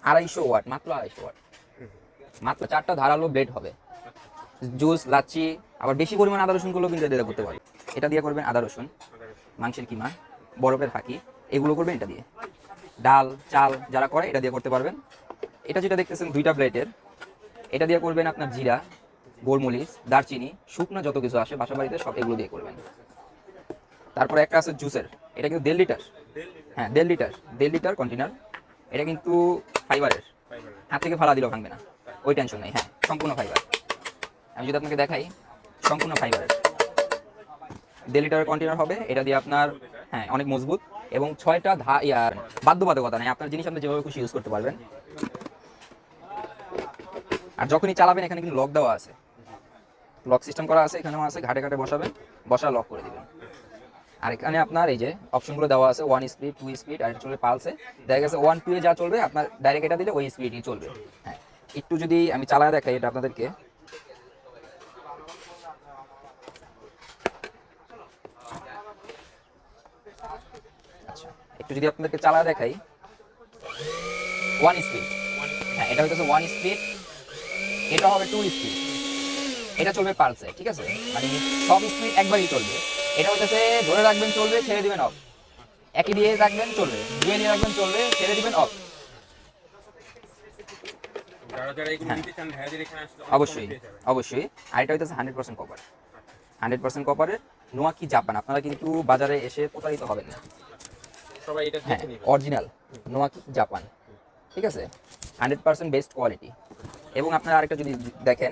250 watt, মাত্র 250 watt, মাত্র 4টা ধারালো ব্লেড হবে। জুস, লাচ্ছি, আবার বেশি পরিমাণ আদা রসুন করলেও কিন্তু এটা দিয়ে করতে পারে। এটা দিয়ে করবেন আদা রসুন, মাংসের কিমা, বরফের ফাঁকি, এগুলো করবেন এটা দিয়ে। ডাল, চাল যারা করে এটা দিয়ে করতে পারবেন। এটা যেটা দেখতেছেন 2টা ব্লেডের, এটা দিয়ে করবেন আপনার জিরা, গোলমরিচ, দারচিনি, শুকনো যত কিছু আসে বাসা বাড়িতে সব এগুলো দিয়ে করবেন। তারপরে একটা আছে জুসের, এটা কিন্তু 1.5 লিটার, হ্যাঁ 1.5 লিটার কন্টেনার। এটা কিন্তু ফাইবারের, হাত থেকে ফালা দিলেও ভাঙবে না, ওই টেনশন নেই। হ্যাঁ সম্পূর্ণ ফাইবার। আমি যদি আপনাকে দেখাই, সম্পূর্ণ ফাইবারের 1.5 লিটারের কন্টেনার হবে। এটা দিয়ে আপনার হ্যাঁ অনেক মজবুত এবং 6টা বাধ্যবাধকতা নেই, আপনার জিনিস আপনি যেভাবে খুশি ইউজ করতে পারবেন। আর যখনই চালাবেন এখানে কিন্তু লক দেওয়া আছে, লক সিস্টেম করা আছে, এখানেও আছে, ঘাটে ঘাটে বসাবেন, বসা লক করে দিবেন। আর এখানে আপনার এই যে অপশনগুলো দেওয়া আছে, 1 স্পিড, 2 স্পিড, আর এটা চলবে পালসে। দেখা গেছে 1, 2 এ যা চলবে আপনার ডাইরেক্ট এটা দিলে ওই স্পিডই চলবে। হ্যাঁ একটু যদি আমি চালায় দেখাই এটা আপনাদেরকে, আচ্ছা একটু যদি আপনাদেরকে চালায় দেখাই, 1 স্পিড, হ্যাঁ এটা হইতেছে 1 স্পিড, এটা হবে 2 স্পিড, এটা চলবে পালসে, ঠিক আছে, মানে সব স্পিড একবারই চলবে। এটা হইতেছে ধরে রাখবেন চলবে, ছেড়ে দিবেন অফ, একই দিয়ে রাখবেন চলবে, দুয়ে দিয়ে রাখবেন চলবে, ছেড়ে দিবেন অফ। অবশ্যই অবশ্যই। আর এটা হইতেছে 100% কপার, 100% কপারের নোয়াকি জাপান। আপনারা কিন্তু বাজারে এসে প্রতারিত হবেন না, হ্যাঁ অরিজিনাল নোয়াকি জাপান, ঠিক আছে, 100% বেস্ট কোয়ালিটি। এবং আপনারা আরেকটা যদি দেখেন,